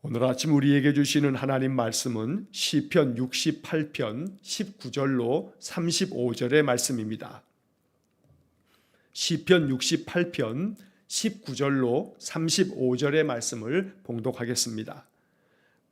오늘 아침 우리에게 주시는 하나님 말씀은 시편 68편 19절로 35절의 말씀입니다. 시편 68편 19절로 35절의 말씀을 봉독하겠습니다.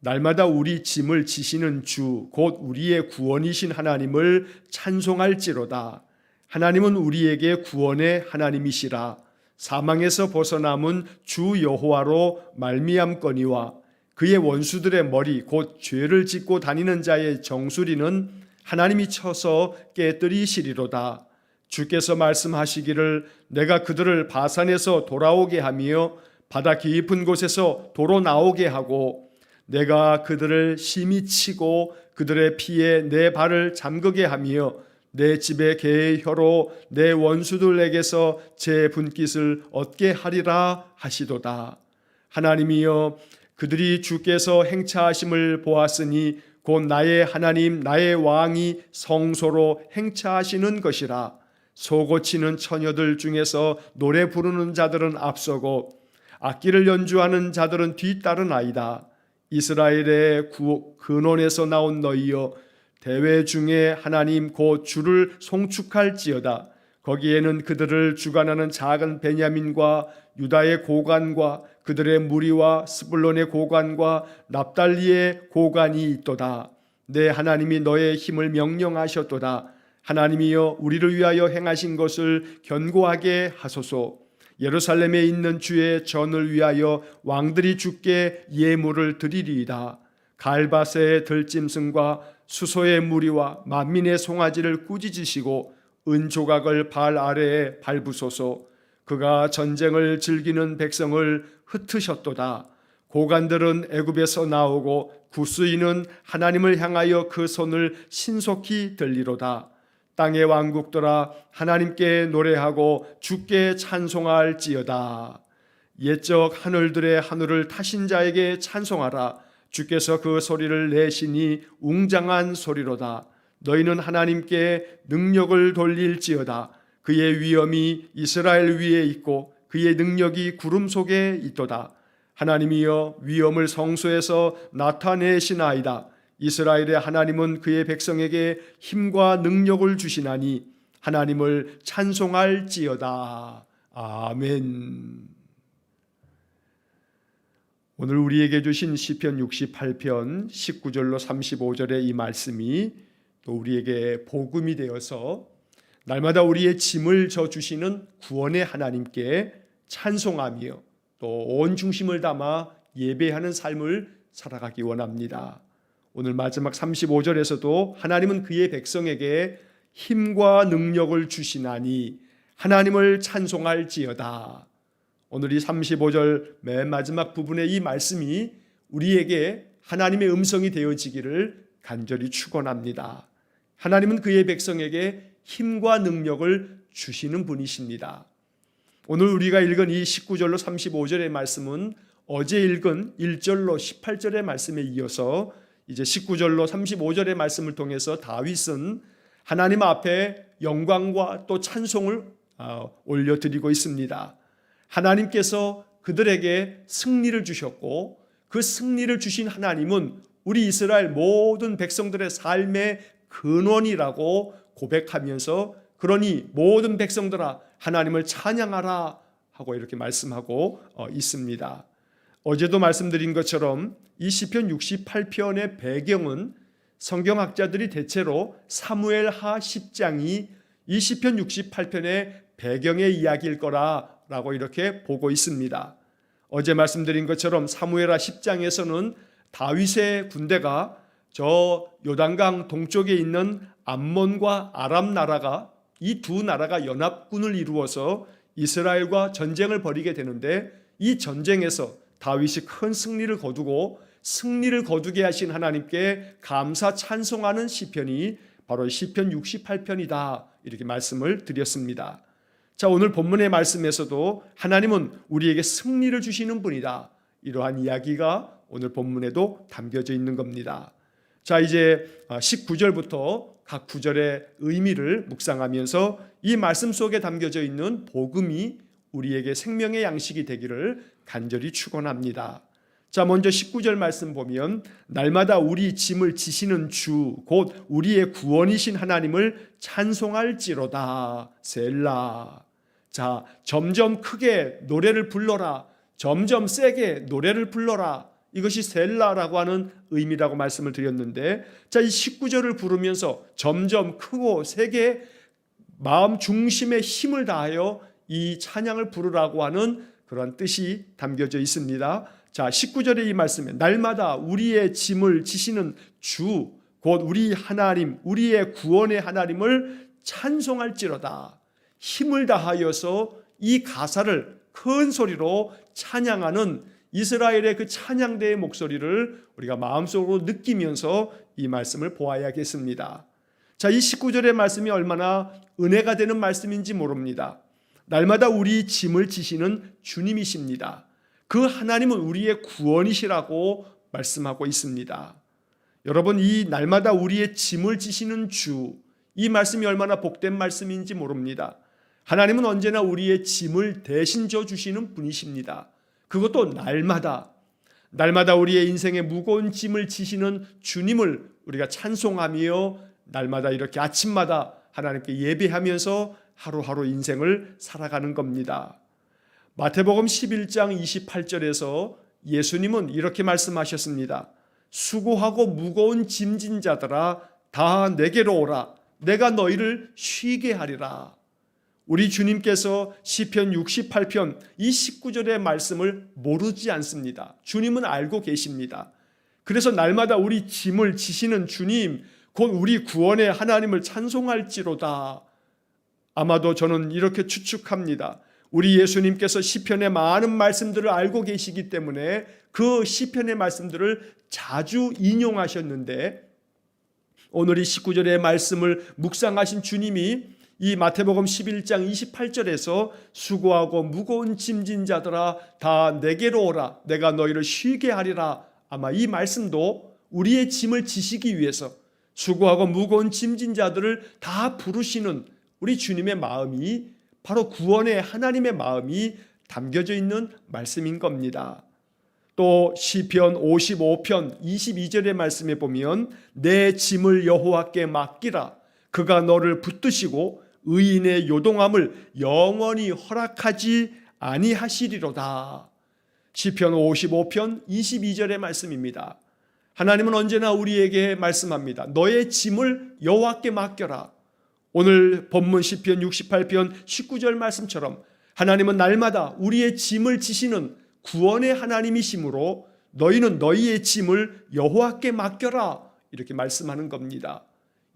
날마다 우리 짐을 지시는 주, 곧 우리의 구원이신 하나님을 찬송할지로다. 하나님은 우리에게 구원의 하나님이시라. 사망에서 벗어남은 주 여호와로 말미암거니와 그의 원수들의 머리 곧 죄를 짓고 다니는 자의 정수리는 하나님이 쳐서 깨뜨리시리로다. 주께서 말씀하시기를 내가 그들을 바산에서 돌아오게 하며 바다 깊은 곳에서 도로 나오게 하고 내가 그들을 심히 치고 그들의 피에 내 발을 잠그게 하며 내 집의 개의 혀로 내 원수들에게서 제 분깃을 얻게 하리라 하시도다. 하나님이여 그들이 주께서 행차하심을 보았으니 곧 나의 하나님 나의 왕이 성소로 행차하시는 것이라. 소고치는 처녀들 중에서 노래 부르는 자들은 앞서고 악기를 연주하는 자들은 뒤따르나이다. 이스라엘의 근원에서 나온 너희여 대회 중에 하나님 곧 주를 송축할지어다. 거기에는 그들을 주관하는 작은 베냐민과 유다의 고관과 그들의 무리와 스불론의 고관과 납달리의 고관이 있도다. 내 하나님이 너의 힘을 명령하셨도다. 하나님이여 우리를 위하여 행하신 것을 견고하게 하소서. 예루살렘에 있는 주의 전을 위하여 왕들이 주께 예물을 드리리이다. 갈바세의 들짐승과 수소의 무리와 만민의 송아지를 꾸짖으시고 은조각을 발 아래에 밟으소서. 그가 전쟁을 즐기는 백성을 흩으셨도다. 고관들은 애굽에서 나오고 구스인은 하나님을 향하여 그 손을 신속히 들리로다. 땅의 왕국들아 하나님께 노래하고 주께 찬송할지어다. 옛적 하늘들의 하늘을 타신 자에게 찬송하라. 주께서 그 소리를 내시니 웅장한 소리로다. 너희는 하나님께 능력을 돌릴지어다. 그의 위엄이 이스라엘 위에 있고 그의 능력이 구름 속에 있도다. 하나님이여 위엄을 성소에서 나타내시나이다. 이스라엘의 하나님은 그의 백성에게 힘과 능력을 주시나니 하나님을 찬송할지어다. 아멘. 오늘 우리에게 주신 시편 68편 19절로 35절의 이 말씀이 또 우리에게 복음이 되어서 날마다 우리의 짐을 져주시는 구원의 하나님께 찬송하며 또 온 중심을 담아 예배하는 삶을 살아가기 원합니다. 오늘 마지막 35절에서도 하나님은 그의 백성에게 힘과 능력을 주시나니 하나님을 찬송할지어다. 오늘 이 35절 맨 마지막 부분의 이 말씀이 우리에게 하나님의 음성이 되어지기를 간절히 축원합니다. 하나님은 그의 백성에게 힘과 능력을 주시는 분이십니다. 오늘 우리가 읽은 이 19절로 35절의 말씀은 어제 읽은 1절로 18절의 말씀에 이어서 이제 19절로 35절의 말씀을 통해서 다윗은 하나님 앞에 영광과 또 찬송을 올려드리고 있습니다. 하나님께서 그들에게 승리를 주셨고 그 승리를 주신 하나님은 우리 이스라엘 모든 백성들의 삶의 근원이라고 고백하면서 그러니 모든 백성들아 하나님을 찬양하라 하고 이렇게 말씀하고 있습니다. 어제도 말씀드린 것처럼 이 시편 68편의 배경은 성경학자들이 대체로 사무엘하 10장이 이 시편 68편의 배경의 이야기일 거라고 이렇게 보고 있습니다. 어제 말씀드린 것처럼 사무엘하 10장에서는 다윗의 군대가 저 요단강 동쪽에 있는 암몬과 아람 나라가 이 두 나라가 연합군을 이루어서 이스라엘과 전쟁을 벌이게 되는데 이 전쟁에서 다윗이 큰 승리를 거두고 승리를 거두게 하신 하나님께 감사 찬송하는 시편이 바로 시편 68편이다 이렇게 말씀을 드렸습니다. 자, 오늘 본문의 말씀에서도 하나님은 우리에게 승리를 주시는 분이다 이러한 이야기가 오늘 본문에도 담겨져 있는 겁니다. 자, 이제 19절부터 각 구절의 의미를 묵상하면서 이 말씀 속에 담겨져 있는 복음이 우리에게 생명의 양식이 되기를 간절히 축원합니다. 자, 먼저 19절 말씀 보면 날마다 우리 짐을 지시는 주 곧 우리의 구원이신 하나님을 찬송할지로다. 셀라. 자, 점점 크게 노래를 불러라. 점점 세게 노래를 불러라. 이것이 셀라라고 하는 의미라고 말씀을 드렸는데, 자, 이 19절을 부르면서 점점 크고 세게 마음 중심에 힘을 다하여 이 찬양을 부르라고 하는 그런 뜻이 담겨져 있습니다. 자, 19절의 이 말씀에 날마다 우리의 짐을 지시는 주 곧 우리 하나님, 우리의 구원의 하나님을 찬송할지로다. 힘을 다하여서 이 가사를 큰 소리로 찬양하는 이스라엘의 그 찬양대의 목소리를 우리가 마음속으로 느끼면서 이 말씀을 보아야겠습니다. 자, 이 19절의 말씀이 얼마나 은혜가 되는 말씀인지 모릅니다. 날마다 우리 짐을 지시는 주님이십니다. 그 하나님은 우리의 구원이시라고 말씀하고 있습니다. 여러분, 이 날마다 우리의 짐을 지시는 주, 이 말씀이 얼마나 복된 말씀인지 모릅니다. 하나님은 언제나 우리의 짐을 대신 져 주시는 분이십니다. 그것도 날마다 우리의 인생의 무거운 짐을 지시는 주님을 우리가 찬송하며 날마다 이렇게 아침마다 하나님께 예배하면서 하루하루 인생을 살아가는 겁니다. 마태복음 11장 28절에서 예수님은 이렇게 말씀하셨습니다. 수고하고 무거운 짐진 자들아 다 내게로 오라. 내가 너희를 쉬게 하리라. 우리 주님께서 시편 68편 이 19절의 말씀을 모르지 않습니다. 주님은 알고 계십니다. 그래서 날마다 우리 짐을 지시는 주님, 곧 우리 구원의 하나님을 찬송할지로다. 아마도 저는 이렇게 추측합니다. 우리 예수님께서 시편의 많은 말씀들을 알고 계시기 때문에 그 시편의 말씀들을 자주 인용하셨는데, 오늘 이 19절의 말씀을 묵상하신 주님이 이 마태복음 11장 28절에서 수고하고 무거운 짐진 자들아 다 내게로 오라. 내가 너희를 쉬게 하리라. 아마 이 말씀도 우리의 짐을 지시기 위해서 수고하고 무거운 짐진 자들을 다 부르시는 우리 주님의 마음이 바로 구원의 하나님의 마음이 담겨져 있는 말씀인 겁니다. 또 시편 55편 22절의 말씀에 보면 내 짐을 여호와께 맡기라. 그가 너를 붙드시고 의인의 요동함을 영원히 허락하지 아니하시리로다. 시편 55편 22절의 말씀입니다. 하나님은 언제나 우리에게 말씀합니다. 너의 짐을 여호와께 맡겨라. 오늘 본문 시편 68편 19절 말씀처럼 하나님은 날마다 우리의 짐을 지시는 구원의 하나님이시므로 너희는 너희의 짐을 여호와께 맡겨라. 이렇게 말씀하는 겁니다.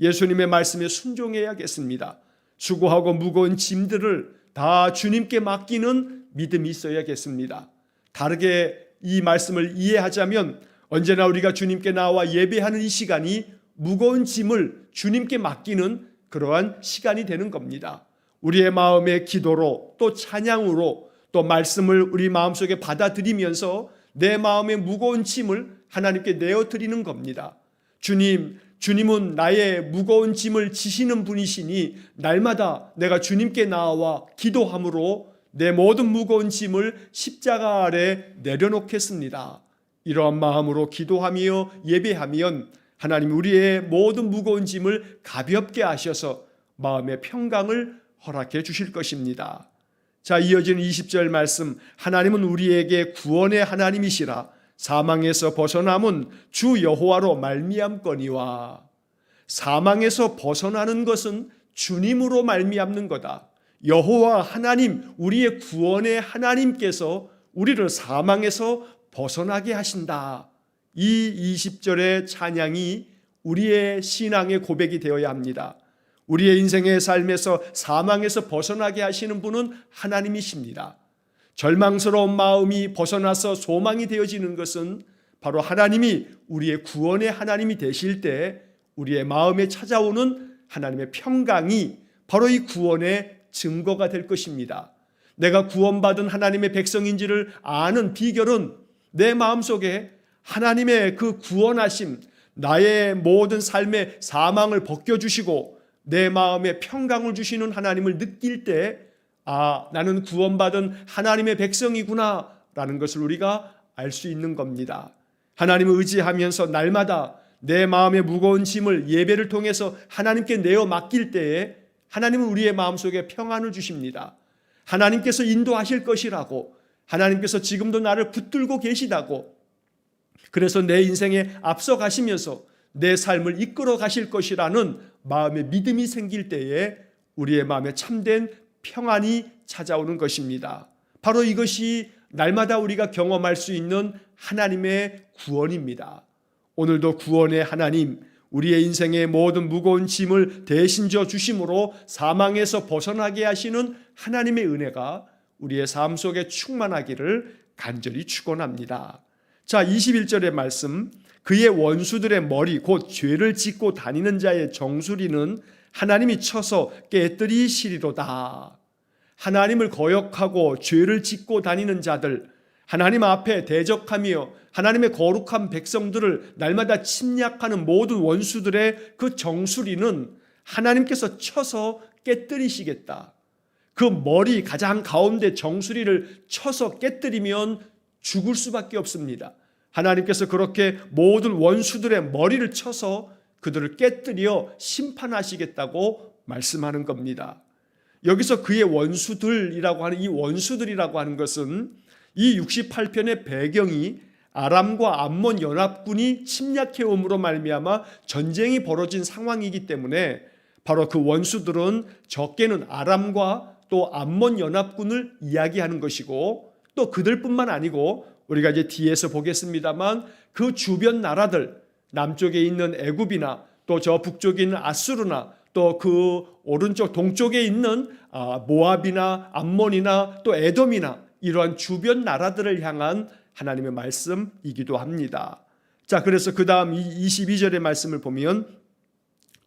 예수님의 말씀에 순종해야겠습니다. 수고하고 무거운 짐들을 다 주님께 맡기는 믿음이 있어야겠습니다. 다르게 이 말씀을 이해하자면 언제나 우리가 주님께 나와 예배하는 이 시간이 무거운 짐을 주님께 맡기는 그러한 시간이 되는 겁니다. 우리의 마음의 기도로 또 찬양으로 또 말씀을 우리 마음속에 받아들이면서 내 마음의 무거운 짐을 하나님께 내어드리는 겁니다. 주님은 나의 무거운 짐을 지시는 분이시니 날마다 내가 주님께 나와 기도함으로 내 모든 무거운 짐을 십자가 아래 내려놓겠습니다. 이러한 마음으로 기도하며 예배하면 하나님 우리의 모든 무거운 짐을 가볍게 하셔서 마음의 평강을 허락해 주실 것입니다. 자, 이어지는 20절 말씀, 하나님은 우리에게 구원의 하나님이시라. 사망에서 벗어남은 주 여호와로 말미암거니와. 사망에서 벗어나는 것은 주님으로 말미암는 거다. 여호와 하나님, 우리의 구원의 하나님께서 우리를 사망에서 벗어나게 하신다. 이 20절의 찬양이 우리의 신앙의 고백이 되어야 합니다. 우리의 인생의 삶에서 사망에서 벗어나게 하시는 분은 하나님이십니다. 절망스러운 마음이 벗어나서 소망이 되어지는 것은 바로 하나님이 우리의 구원의 하나님이 되실 때 우리의 마음에 찾아오는 하나님의 평강이 바로 이 구원의 증거가 될 것입니다. 내가 구원받은 하나님의 백성인지를 아는 비결은 내 마음속에 하나님의 그 구원하심, 나의 모든 삶의 사망을 벗겨주시고 내 마음에 평강을 주시는 하나님을 느낄 때, 아, 나는 구원받은 하나님의 백성이구나 라는 것을 우리가 알 수 있는 겁니다. 하나님을 의지하면서 날마다 내 마음의 무거운 짐을 예배를 통해서 하나님께 내어 맡길 때에 하나님은 우리의 마음속에 평안을 주십니다. 하나님께서 인도하실 것이라고, 하나님께서 지금도 나를 붙들고 계시다고, 그래서 내 인생에 앞서 가시면서 내 삶을 이끌어 가실 것이라는 마음의 믿음이 생길 때에 우리의 마음에 참된 평안이 찾아오는 것입니다. 바로 이것이 날마다 우리가 경험할 수 있는 하나님의 구원입니다. 오늘도 구원의 하나님, 우리의 인생의 모든 무거운 짐을 대신 져 주심으로 사망에서 벗어나게 하시는 하나님의 은혜가 우리의 삶 속에 충만하기를 간절히 축원합니다. 자, 21절의 말씀, 그의 원수들의 머리 곧 죄를 짓고 다니는 자의 정수리는 하나님이 쳐서 깨뜨리시리로다. 하나님을 거역하고 죄를 짓고 다니는 자들, 하나님 앞에 대적하며 하나님의 거룩한 백성들을 날마다 침략하는 모든 원수들의 그 정수리는 하나님께서 쳐서 깨뜨리시겠다. 그 머리 가장 가운데 정수리를 쳐서 깨뜨리면 죽을 수밖에 없습니다. 하나님께서 그렇게 모든 원수들의 머리를 쳐서 그들을 깨뜨려 심판하시겠다고 말씀하는 겁니다. 여기서 그의 원수들이라고 하는 이 원수들이라고 하는 것은 이 68편의 배경이 아람과 암몬 연합군이 침략해옴으로 말미암아 전쟁이 벌어진 상황이기 때문에 바로 그 원수들은 적게는 아람과 또 암몬 연합군을 이야기하는 것이고, 또 그들뿐만 아니고 우리가 이제 뒤에서 보겠습니다만 그 주변 나라들, 남쪽에 있는 애굽이나 또 저 북쪽에 있는 아수르나 또 그 오른쪽 동쪽에 있는 모압이나 암몬이나 또 에돔이나 이러한 주변 나라들을 향한 하나님의 말씀이기도 합니다. 자, 그래서 그 다음 22절의 말씀을 보면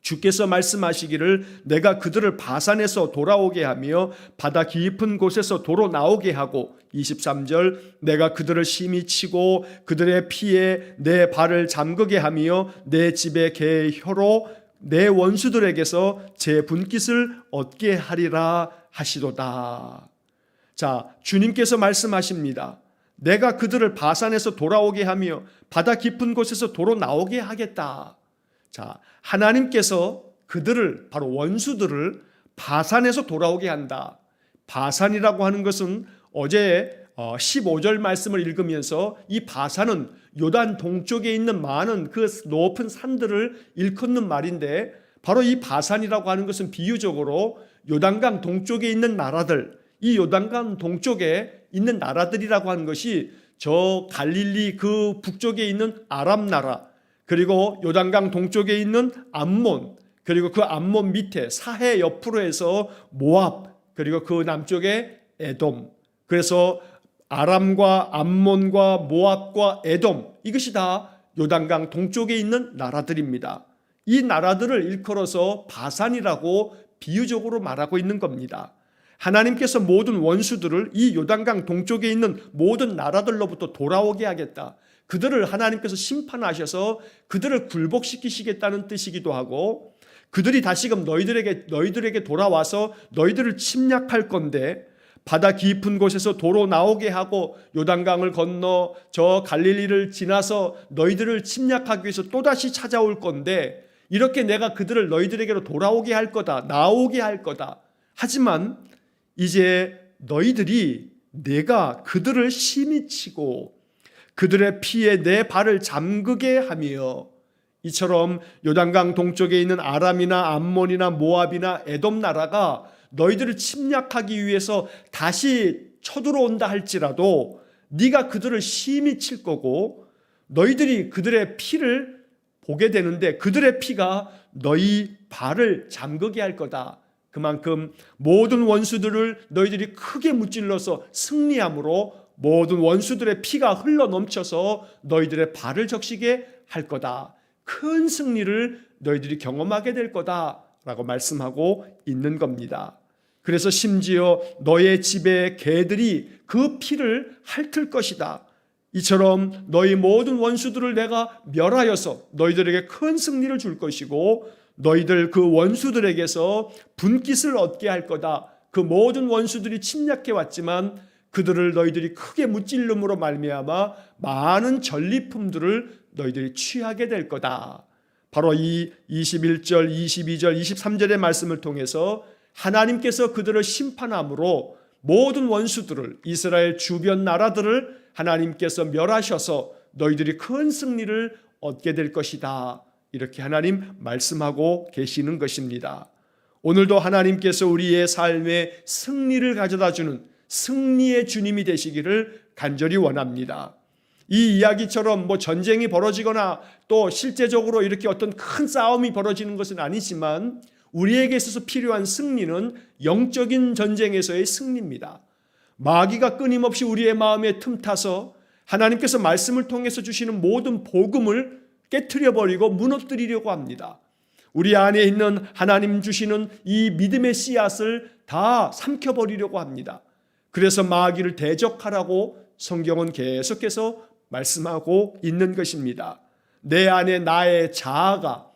주께서 말씀하시기를 내가 그들을 바산에서 돌아오게 하며 바다 깊은 곳에서 도로 나오게 하고, 23절 내가 그들을 심히 치고 그들의 피에 내 발을 잠그게 하며 내 집의 개의 혀로 내 원수들에게서 제 분깃을 얻게 하리라 하시도다. 자, 주님께서 말씀하십니다. 내가 그들을 바산에서 돌아오게 하며 바다 깊은 곳에서 도로 나오게 하겠다. 자, 하나님께서 그들을, 바로 원수들을 바산에서 돌아오게 한다. 바산이라고 하는 것은 어제 15절 말씀을 읽으면서 이 바산은 요단 동쪽에 있는 많은 그 높은 산들을 일컫는 말인데, 바로 이 바산이라고 하는 것은 비유적으로 요단강 동쪽에 있는 나라들, 이 요단강 동쪽에 있는 나라들이라고 하는 것이 저 갈릴리 그 북쪽에 있는 아람 나라, 그리고 요단강 동쪽에 있는 암몬, 그리고 그 암몬 밑에 사해 옆으로 해서 모압, 그리고 그 남쪽에 에돔. 그래서 아람과 암몬과 모압과 에돔, 이것이 다 요단강 동쪽에 있는 나라들입니다. 이 나라들을 일컬어서 바산이라고 비유적으로 말하고 있는 겁니다. 하나님께서 모든 원수들을 이 요단강 동쪽에 있는 모든 나라들로부터 돌아오게 하겠다. 그들을 하나님께서 심판하셔서 그들을 굴복시키시겠다는 뜻이기도 하고, 그들이 다시금 너희들에게 돌아와서 너희들을 침략할 건데, 바다 깊은 곳에서 도로 나오게 하고 요단강을 건너 저 갈릴리를 지나서 너희들을 침략하기 위해서 또다시 찾아올 건데, 이렇게 내가 그들을 너희들에게로 돌아오게 할 거다, 나오게 할 거다. 하지만 이제 너희들이 내가 그들을 심히 치고 그들의 피에 내 발을 잠그게 하며, 이처럼 요단강 동쪽에 있는 아람이나 암몬이나 모압이나 에돔 나라가 너희들을 침략하기 위해서 다시 쳐들어온다 할지라도 네가 그들을 심히 칠 거고, 너희들이 그들의 피를 보게 되는데 그들의 피가 너희 발을 잠그게 할 거다. 그만큼 모든 원수들을 너희들이 크게 무찔러서 승리함으로 모든 원수들의 피가 흘러넘쳐서 너희들의 발을 적시게 할 거다. 큰 승리를 너희들이 경험하게 될 거다라고 말씀하고 있는 겁니다. 그래서 심지어 너의 집의 개들이 그 피를 핥을 것이다. 이처럼 너희 모든 원수들을 내가 멸하여서 너희들에게 큰 승리를 줄 것이고, 너희들 그 원수들에게서 분깃을 얻게 할 거다. 그 모든 원수들이 침략해 왔지만 그들을 너희들이 크게 무찔름으로 말미암아 많은 전리품들을 너희들이 취하게 될 거다. 바로 이 21절, 22절, 23절의 말씀을 통해서 하나님께서 그들을 심판함으로 모든 원수들을, 이스라엘 주변 나라들을 하나님께서 멸하셔서 너희들이 큰 승리를 얻게 될 것이다. 이렇게 하나님 말씀하고 계시는 것입니다. 오늘도 하나님께서 우리의 삶에 승리를 가져다 주는 승리의 주님이 되시기를 간절히 원합니다. 이 이야기처럼 전쟁이 벌어지거나 또 실제적으로 이렇게 어떤 큰 싸움이 벌어지는 것은 아니지만 우리에게 있어서 필요한 승리는 영적인 전쟁에서의 승리입니다. 마귀가 끊임없이 우리의 마음에 틈타서 하나님께서 말씀을 통해서 주시는 모든 복음을 깨트려버리고 무너뜨리려고 합니다. 우리 안에 있는 하나님 주시는 이 믿음의 씨앗을 다 삼켜버리려고 합니다. 그래서 마귀를 대적하라고 성경은 계속해서 말씀하고 있는 것입니다. 내 안에 나의 자아가,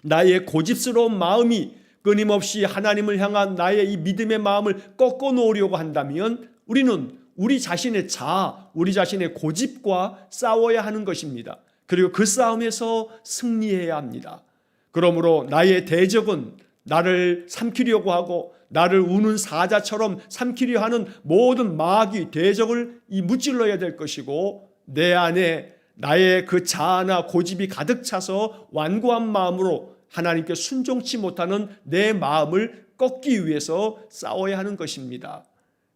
나의 고집스러운 마음이 끊임없이 하나님을 향한 나의 이 믿음의 마음을 꺾어 놓으려고 한다면 우리는 우리 자신의 자아, 우리 자신의 고집과 싸워야 하는 것입니다. 그리고 그 싸움에서 승리해야 합니다. 그러므로 나의 대적은 나를 삼키려고 하고 나를 우는 사자처럼 삼키려 하는 모든 마귀 대적을 무찔러야 될 것이고, 내 안에 나의 그 자아나 고집이 가득 차서 완고한 마음으로 하나님께 순종치 못하는 내 마음을 꺾기 위해서 싸워야 하는 것입니다.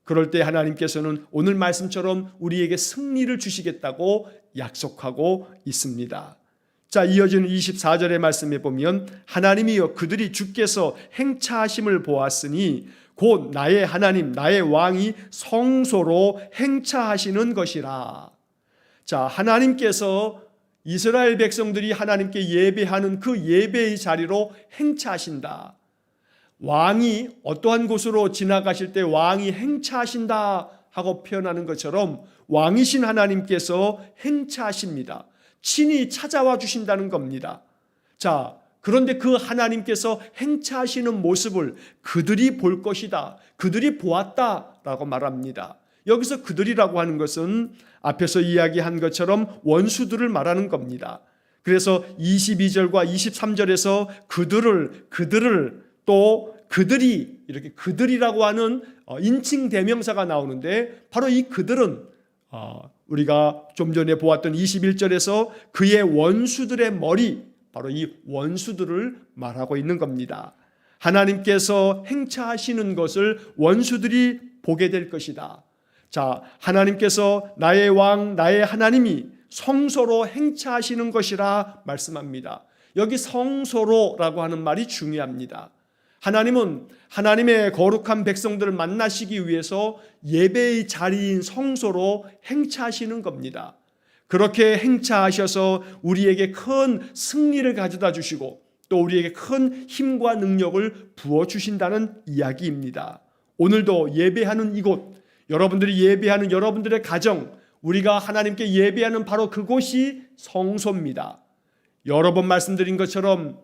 그럴 때 하나님께서는 오늘 말씀처럼 우리에게 승리를 주시겠다고 약속하고 있습니다. 자, 이어지는 24절의 말씀에 보면 하나님이여 그들이 주께서 행차하심을 보았으니 곧 나의 하나님 나의 왕이 성소로 행차하시는 것이라. 자, 하나님께서 이스라엘 백성들이 하나님께 예배하는 그 예배의 자리로 행차하신다. 왕이 어떠한 곳으로 지나가실 때 왕이 행차하신다 하고 표현하는 것처럼 왕이신 하나님께서 행차하십니다. 친히 찾아와 주신다는 겁니다. 자, 그런데 그 하나님께서 행차하시는 모습을 그들이 볼 것이다, 그들이 보았다라고 말합니다. 여기서 그들이라고 하는 것은 앞에서 이야기한 것처럼 원수들을 말하는 겁니다. 그래서 22절과 23절에서 그들을 또 그들이 이렇게 그들이라고 하는 인칭 대명사가 나오는데, 바로 이 그들은 우리가 좀 전에 보았던 21절에서 그의 원수들의 머리, 바로 이 원수들을 말하고 있는 겁니다. 하나님께서 행차하시는 것을 원수들이 보게 될 것이다. 자, 하나님께서 나의 왕 나의 하나님이 성소로 행차하시는 것이라 말씀합니다. 여기 성소로라고 하는 말이 중요합니다. 하나님은 하나님의 거룩한 백성들을 만나시기 위해서 예배의 자리인 성소로 행차하시는 겁니다. 그렇게 행차하셔서 우리에게 큰 승리를 가져다 주시고 또 우리에게 큰 힘과 능력을 부어주신다는 이야기입니다. 오늘도 예배하는 이곳, 여러분들이 예배하는 여러분들의 가정, 우리가 하나님께 예배하는 바로 그곳이 성소입니다. 여러 번 말씀드린 것처럼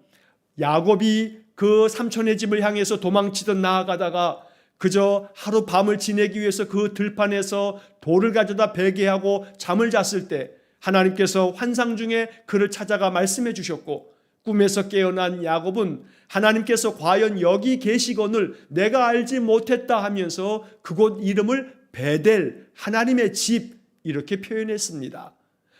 야곱이 그 삼촌의 집을 향해서 도망치듯 나아가다가 그저 하루 밤을 지내기 위해서 그 들판에서 돌을 가져다 베게 하고 잠을 잤을 때 하나님께서 환상 중에 그를 찾아가 말씀해 주셨고, 꿈에서 깨어난 야곱은 하나님께서 과연 여기 계시거늘 내가 알지 못했다 하면서 그곳 이름을 베델, 하나님의 집, 이렇게 표현했습니다.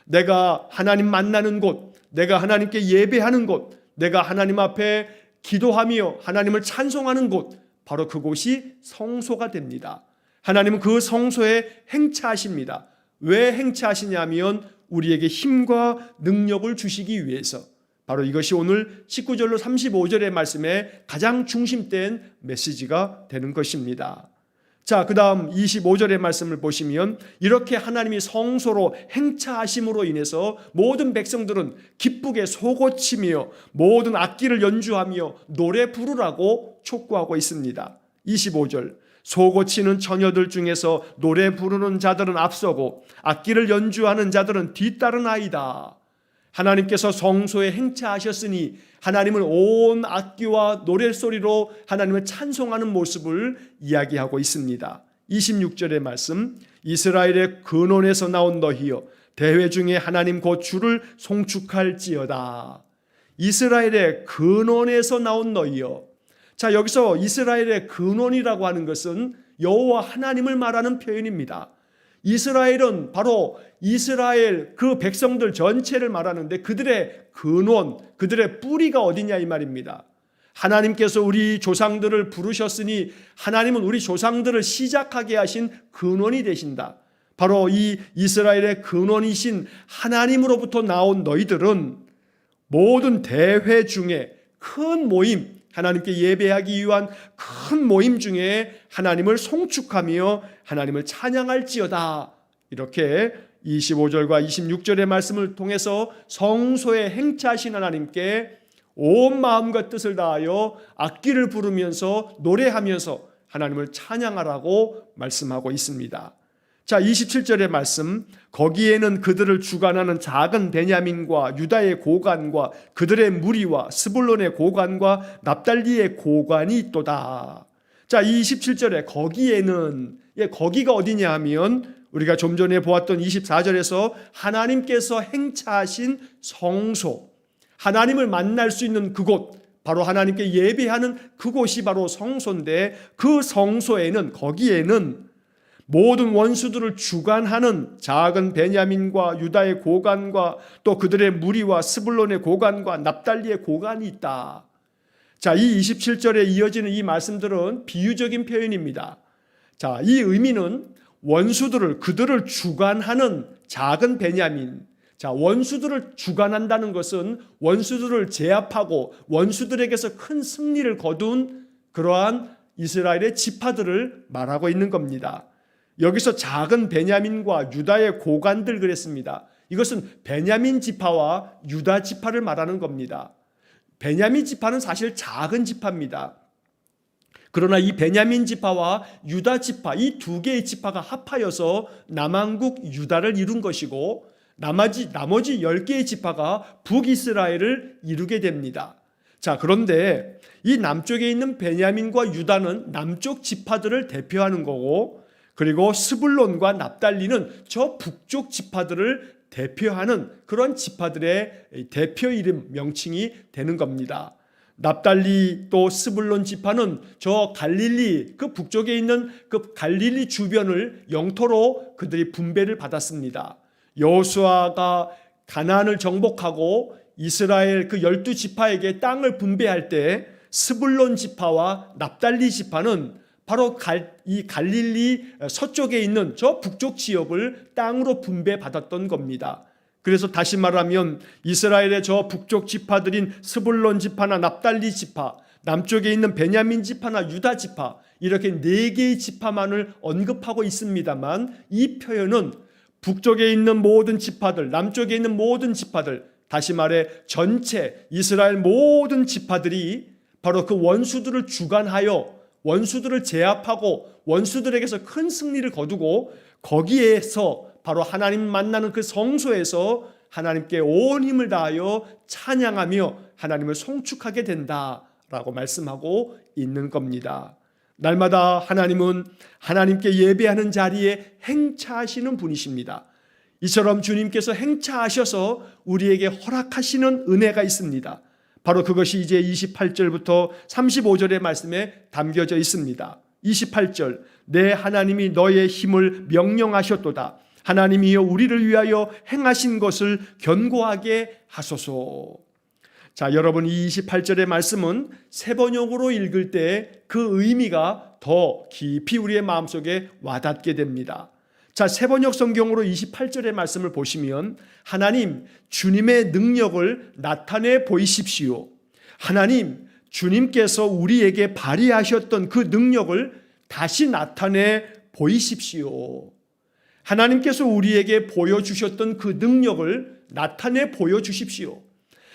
내가 하나님 만나는 곳, 내가 하나님께 예배하는 곳, 내가 하나님 앞에 기도하며 하나님을 찬송하는 곳, 바로 그곳이 성소가 됩니다. 하나님은 그 성소에 행차하십니다. 왜 행차하시냐면 우리에게 힘과 능력을 주시기 위해서. 바로 이것이 오늘 19절로 35절의 말씀에 가장 중심된 메시지가 되는 것입니다. 자, 그 다음 25절의 말씀을 보시면 이렇게 하나님이 성소로 행차하심으로 인해서 모든 백성들은 기쁘게 소고치며 모든 악기를 연주하며 노래 부르라고 촉구하고 있습니다. 25절, 소고치는 처녀들 중에서 노래 부르는 자들은 앞서고 악기를 연주하는 자들은 뒤따르나이다. 하나님께서 성소에 행차하셨으니 하나님은 온 악기와 노랫소리로 하나님을 찬송하는 모습을 이야기하고 있습니다. 26절의 말씀, 이스라엘의 근원에서 나온 너희여 대회 중에 하나님 곧 주를 송축할지어다. 이스라엘의 근원에서 나온 너희여. 자, 여기서 이스라엘의 근원이라고 하는 것은 여호와 하나님을 말하는 표현입니다. 이스라엘은 바로 이스라엘 그 백성들 전체를 말하는데 그들의 근원, 그들의 뿌리가 어디냐 이 말입니다. 하나님께서 우리 조상들을 부르셨으니 하나님은 우리 조상들을 시작하게 하신 근원이 되신다. 바로 이 이스라엘의 근원이신 하나님으로부터 나온 너희들은 모든 대회 중에 큰 모임, 하나님께 예배하기 위한 큰 모임 중에 하나님을 송축하며 하나님을 찬양할지어다. 이렇게 25절과 26절의 말씀을 통해서 성소에 행차하신 하나님께 온 마음과 뜻을 다하여 악기를 부르면서 노래하면서 하나님을 찬양하라고 말씀하고 있습니다. 자, 27절의 말씀, 거기에는 그들을 주관하는 작은 베냐민과 유다의 고관과 그들의 무리와 스불론의 고관과 납달리의 고관이 있도다. 자, 27절에 거기에는, 거기가 어디냐 하면 우리가 좀 전에 보았던 24절에서 하나님께서 행차하신 성소, 하나님을 만날 수 있는 그곳, 바로 하나님께 예배하는 그곳이 바로 성소인데 그 성소에는, 거기에는 모든 원수들을 주관하는 작은 베냐민과 유다의 고관과 또 그들의 무리와 스불론의 고관과 납달리의 고관이 있다. 자, 이 27절에 이어지는 이 말씀들은 비유적인 표현입니다. 자, 이 의미는 원수들을, 그들을 주관하는 작은 베냐민, 자, 원수들을 주관한다는 것은 원수들을 제압하고 원수들에게서 큰 승리를 거둔 그러한 이스라엘의 지파들을 말하고 있는 겁니다. 여기서 작은 베냐민과 유다의 고관들 그랬습니다. 이것은 베냐민 지파와 유다 지파를 말하는 겁니다. 베냐민 지파는 사실 작은 지파입니다. 그러나 이 베냐민 지파와 유다 지파, 이 두 개의 지파가 합하여서 남왕국 유다를 이룬 것이고 나머지 10개의 지파가 북이스라엘을 이루게 됩니다. 자, 그런데 이 남쪽에 있는 베냐민과 유다는 남쪽 지파들을 대표하는 거고, 그리고 스불론과 납달리는 저 북쪽 지파들을 대표하는 그런 지파들의 대표 이름 명칭이 되는 겁니다. 납달리 또 스불론 지파는 저 갈릴리, 그 북쪽에 있는 그 갈릴리 주변을 영토로 그들이 분배를 받았습니다. 여호수아가 가나안을 정복하고 이스라엘 그 12지파에게 땅을 분배할 때 스불론 지파와 납달리 지파는 바로 이 갈릴리 서쪽에 있는 저 북쪽 지역을 땅으로 분배받았던 겁니다. 그래서 다시 말하면 이스라엘의 저 북쪽 지파들인 스불론 지파나 납달리 지파, 남쪽에 있는 베냐민 지파나 유다 지파, 이렇게 4개의 지파만을 언급하고 있습니다만 이 표현은 북쪽에 있는 모든 지파들, 남쪽에 있는 모든 지파들, 다시 말해 전체 이스라엘 모든 지파들이 바로 그 원수들을 주관하여 원수들을 제압하고 원수들에게서 큰 승리를 거두고 거기에서 바로 하나님 만나는 그 성소에서 하나님께 온 힘을 다하여 찬양하며 하나님을 송축하게 된다라고 말씀하고 있는 겁니다. 날마다 하나님은 하나님께 예배하는 자리에 행차하시는 분이십니다. 이처럼 주님께서 행차하셔서 우리에게 허락하시는 은혜가 있습니다. 바로 그것이 이제 28절부터 35절의 말씀에 담겨져 있습니다. 28절, 내 하나님이 너의 힘을 명령하셨도다. 하나님이여 우리를 위하여 행하신 것을 견고하게 하소서. 자, 여러분, 이 28절의 말씀은 세 번역으로 읽을 때 그 의미가 더 깊이 우리의 마음속에 와닿게 됩니다. 자, 세 번역 성경으로 28절의 말씀을 보시면 하나님, 주님의 능력을 나타내 보이십시오. 하나님, 주님께서 우리에게 발휘하셨던 그 능력을 다시 나타내 보이십시오. 하나님께서 우리에게 보여주셨던 그 능력을 나타내 보여주십시오.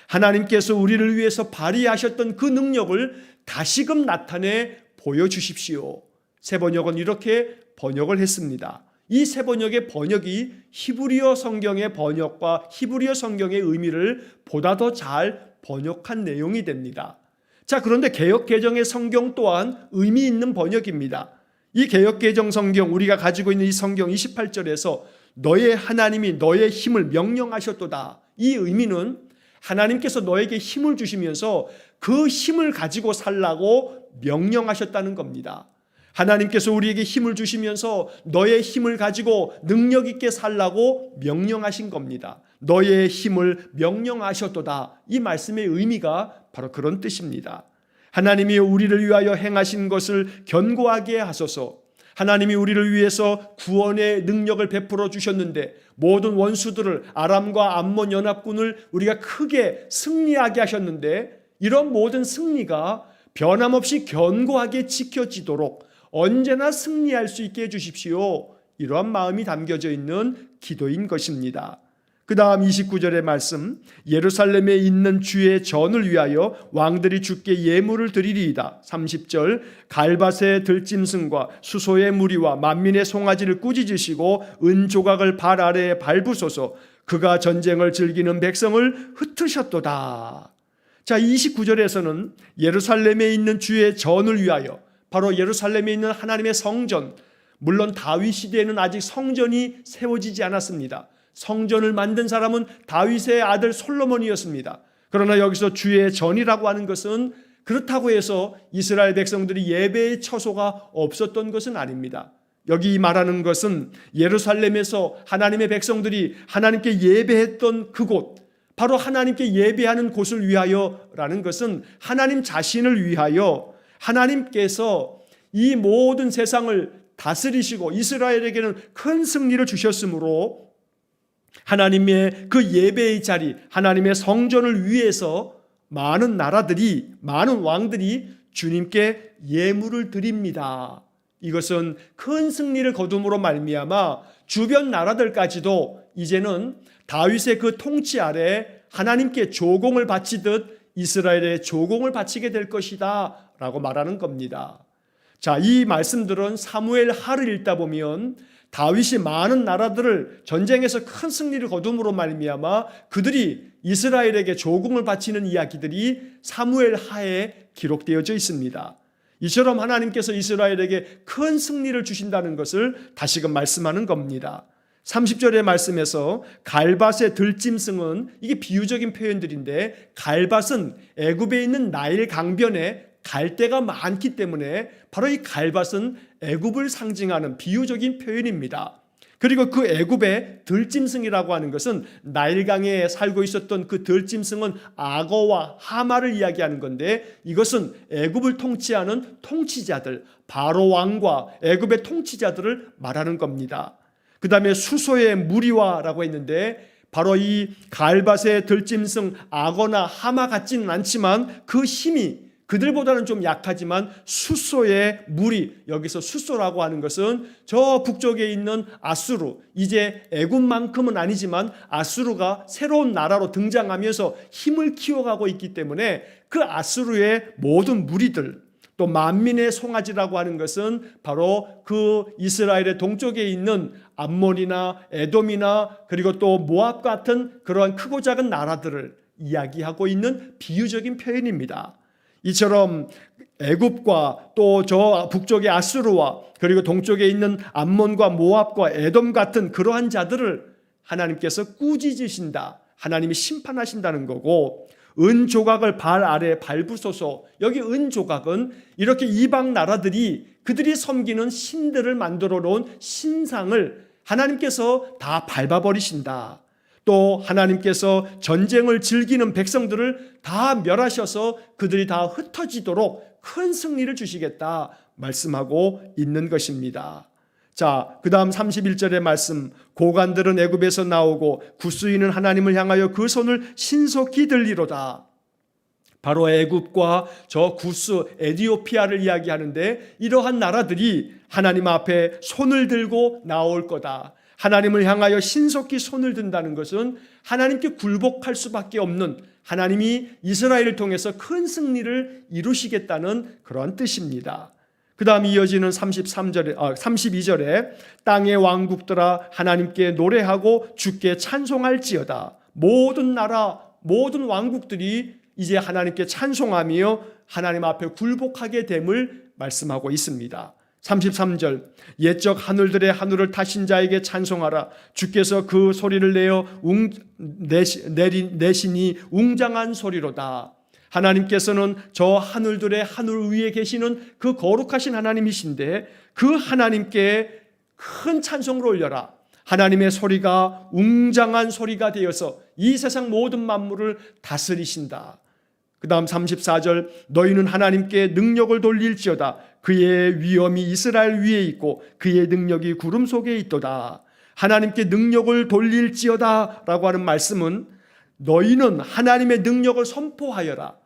하나님께서 우리를 위해서 발휘하셨던 그 능력을 다시금 나타내 보여주십시오. 세 번역은 이렇게 번역을 했습니다. 이 세 번역의 번역이 히브리어 성경의 번역과 히브리어 성경의 의미를 보다 더 잘 번역한 내용이 됩니다. 자, 그런데 개역 개정의 성경 또한 의미 있는 번역입니다. 이 개역개정 성경, 우리가 가지고 있는 이 성경 28절에서 너의 하나님이 너의 힘을 명령하셨도다. 이 의미는 하나님께서 너에게 힘을 주시면서 그 힘을 가지고 살라고 명령하셨다는 겁니다. 하나님께서 우리에게 힘을 주시면서 너의 힘을 가지고 능력 있게 살라고 명령하신 겁니다. 너의 힘을 명령하셨도다. 이 말씀의 의미가 바로 그런 뜻입니다. 하나님이 우리를 위하여 행하신 것을 견고하게 하소서. 하나님이 우리를 위해서 구원의 능력을 베풀어 주셨는데 모든 원수들을, 아람과 암몬 연합군을 우리가 크게 승리하게 하셨는데, 이런 모든 승리가 변함없이 견고하게 지켜지도록 언제나 승리할 수 있게 해주십시오. 이러한 마음이 담겨져 있는 기도인 것입니다. 그 다음 29절의 말씀, 예루살렘에 있는 주의 전을 위하여 왕들이 주께 예물을 드리리이다. 30절, 갈밭의 들짐승과 수소의 무리와 만민의 송아지를 꾸짖으시고 은조각을 발 아래에 밟으소서. 그가 전쟁을 즐기는 백성을 흩으셨도다. 자, 29절에서는 예루살렘에 있는 주의 전을 위하여, 바로 예루살렘에 있는 하나님의 성전, 물론 다윗 시대에는 아직 성전이 세워지지 않았습니다. 성전을 만든 사람은 다윗의 아들 솔로몬이었습니다. 그러나 여기서 주의 전이라고 하는 것은 그렇다고 해서 이스라엘 백성들이 예배의 처소가 없었던 것은 아닙니다. 여기 말하는 것은 예루살렘에서 하나님의 백성들이 하나님께 예배했던 그곳, 바로 하나님께 예배하는 곳을 위하여라는 것은 하나님 자신을 위하여 하나님께서 이 모든 세상을 다스리시고 이스라엘에게는 큰 승리를 주셨으므로 하나님의 그 예배의 자리, 하나님의 성전을 위해서 많은 나라들이, 많은 왕들이 주님께 예물을 드립니다. 이것은 큰 승리를 거둠으로 말미암아 주변 나라들까지도 이제는 다윗의 그 통치 아래 하나님께 조공을 바치듯 이스라엘의 조공을 바치게 될 것이다 라고 말하는 겁니다. 자, 이 말씀들은 사무엘 하를 읽다 보면 다윗이 많은 나라들을 전쟁에서 큰 승리를 거둠으로 말미암아 그들이 이스라엘에게 조공을 바치는 이야기들이 사무엘 하에 기록되어져 있습니다. 이처럼 하나님께서 이스라엘에게 큰 승리를 주신다는 것을 다시금 말씀하는 겁니다. 30절의 말씀에서 갈밭의 들짐승은, 이게 비유적인 표현들인데, 갈밭은 애굽에 있는 나일 강변에 갈대가 많기 때문에 바로 이 갈밭은 애굽을 상징하는 비유적인 표현입니다. 그리고 그 애굽의 들짐승이라고 하는 것은 나일강에 살고 있었던 그 들짐승은 악어와 하마를 이야기하는 건데, 이것은 애굽을 통치하는 통치자들, 바로 왕과 애굽의 통치자들을 말하는 겁니다. 그 다음에 수소의 무리와라고 했는데, 바로 이 갈밭의 들짐승 악어나 하마 같지는 않지만 그 힘이 그들보다는 좀 약하지만 수소의 무리, 여기서 수소라고 하는 것은 저 북쪽에 있는 아수르, 이제 애굽만큼은 아니지만 아수르가 새로운 나라로 등장하면서 힘을 키워가고 있기 때문에 그 아수르의 모든 무리들, 또 만민의 송아지라고 하는 것은 바로 그 이스라엘의 동쪽에 있는 암몬이나 에돔이나 그리고 또 모압 같은 그러한 크고 작은 나라들을 이야기하고 있는 비유적인 표현입니다. 이처럼 애굽과 또 저 북쪽의 아수르와 그리고 동쪽에 있는 암몬과 모압과 에돔 같은 그러한 자들을 하나님께서 꾸짖으신다, 하나님이 심판하신다는 거고, 은조각을 발 아래에 밟으소서. 여기 은조각은 이렇게 이방 나라들이 그들이 섬기는 신들을 만들어 놓은 신상을 하나님께서 다 밟아버리신다. 또 하나님께서 전쟁을 즐기는 백성들을 다 멸하셔서 그들이 다 흩어지도록 큰 승리를 주시겠다 말씀하고 있는 것입니다. 자, 그 다음 31절의 말씀, 고관들은 애굽에서 나오고 구스인은 하나님을 향하여 그 손을 신속히 들리로다. 바로 애굽과 저 구스, 에디오피아를 이야기하는데, 이러한 나라들이 하나님 앞에 손을 들고 나올 거다. 하나님을 향하여 신속히 손을 든다는 것은 하나님께 굴복할 수밖에 없는, 하나님이 이스라엘을 통해서 큰 승리를 이루시겠다는 그런 뜻입니다. 그 다음 이어지는 32절에 땅의 왕국들아 하나님께 노래하고 주께 찬송할지어다. 모든 나라, 모든 왕국들이 이제 하나님께 찬송하며 하나님 앞에 굴복하게 됨을 말씀하고 있습니다. 33절 옛적 하늘들의 하늘을 타신 자에게 찬송하라. 주께서 그 소리를 내어 내시니 웅장한 소리로다. 하나님께서는 저 하늘들의 하늘 위에 계시는 그 거룩하신 하나님이신데 그 하나님께 큰 찬송을 올려라. 하나님의 소리가 웅장한 소리가 되어서 이 세상 모든 만물을 다스리신다. 그 다음 34절 너희는 하나님께 능력을 돌릴지어다. 그의 위엄이 이스라엘 위에 있고 그의 능력이 구름 속에 있도다. 하나님께 능력을 돌릴지어다 라고 하는 말씀은 너희는 하나님의 능력을 선포하여라.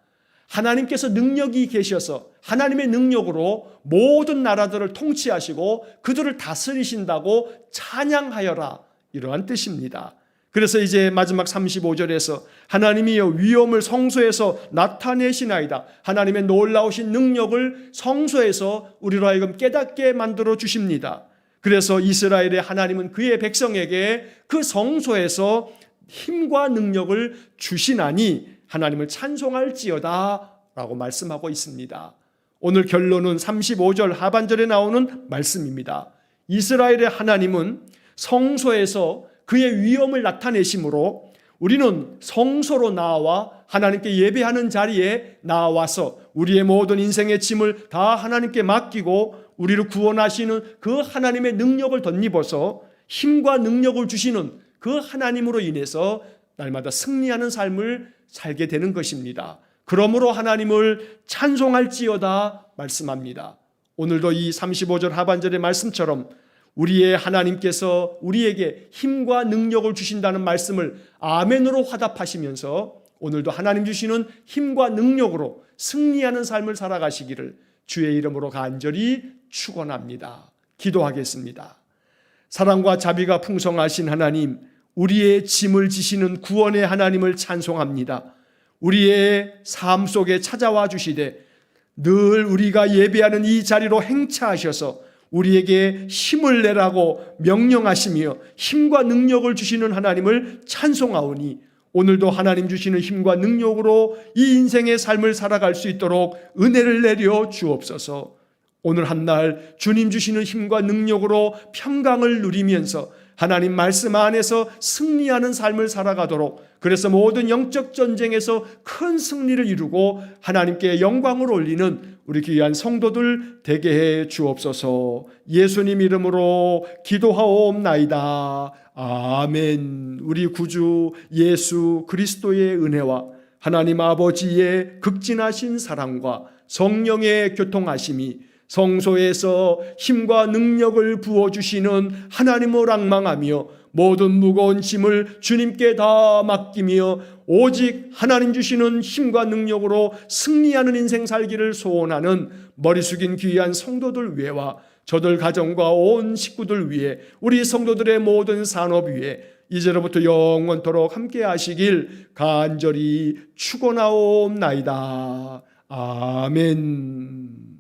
하나님께서 능력이 계셔서 하나님의 능력으로 모든 나라들을 통치하시고 그들을 다스리신다고 찬양하여라. 이러한 뜻입니다. 그래서 이제 마지막 35절에서 하나님이 위엄을 성소에서 나타내시나이다. 하나님의 놀라우신 능력을 성소에서 우리로 하여금 깨닫게 만들어 주십니다. 그래서 이스라엘의 하나님은 그의 백성에게 그 성소에서 힘과 능력을 주시나니 하나님을 찬송할지어다 라고 말씀하고 있습니다. 오늘 결론은 35절 하반절에 나오는 말씀입니다. 이스라엘의 하나님은 성소에서 그의 위엄을 나타내심으로 우리는 성소로 나와 하나님께 예배하는 자리에 나와서 우리의 모든 인생의 짐을 다 하나님께 맡기고 우리를 구원하시는 그 하나님의 능력을 덧입어서 힘과 능력을 주시는 그 하나님으로 인해서 날마다 승리하는 삶을 살게 되는 것입니다. 그러므로 하나님을 찬송할지어다 말씀합니다. 오늘도 이 35절 하반절의 말씀처럼 우리의 하나님께서 우리에게 힘과 능력을 주신다는 말씀을 아멘으로 화답하시면서 오늘도 하나님 주시는 힘과 능력으로 승리하는 삶을 살아가시기를 주의 이름으로 간절히 축원합니다. 기도하겠습니다. 사랑과 자비가 풍성하신 하나님, 우리의 짐을 지시는 구원의 하나님을 찬송합니다. 우리의 삶 속에 찾아와 주시되 늘 우리가 예배하는 이 자리로 행차하셔서 우리에게 힘을 내라고 명령하시며 힘과 능력을 주시는 하나님을 찬송하오니 오늘도 하나님 주시는 힘과 능력으로 이 인생의 삶을 살아갈 수 있도록 은혜를 내려 주옵소서. 오늘 한날 주님 주시는 힘과 능력으로 평강을 누리면서 하나님 말씀 안에서 승리하는 삶을 살아가도록, 그래서 모든 영적 전쟁에서 큰 승리를 이루고 하나님께 영광을 올리는 우리 귀한 성도들 되게 해 주옵소서. 예수님 이름으로 기도하옵나이다. 아멘. 우리 구주 예수 그리스도의 은혜와 하나님 아버지의 극진하신 사랑과 성령의 교통하심이 성소에서 힘과 능력을 부어주시는 하나님을 앙망하며 모든 무거운 짐을 주님께 다 맡기며 오직 하나님 주시는 힘과 능력으로 승리하는 인생 살기를 소원하는 머리 숙인 귀한 성도들 위에와 저들 가정과 온 식구들 위에 우리 성도들의 모든 산업 위에 이제로부터 영원토록 함께 하시길 간절히 축원하옵나이다. 아멘.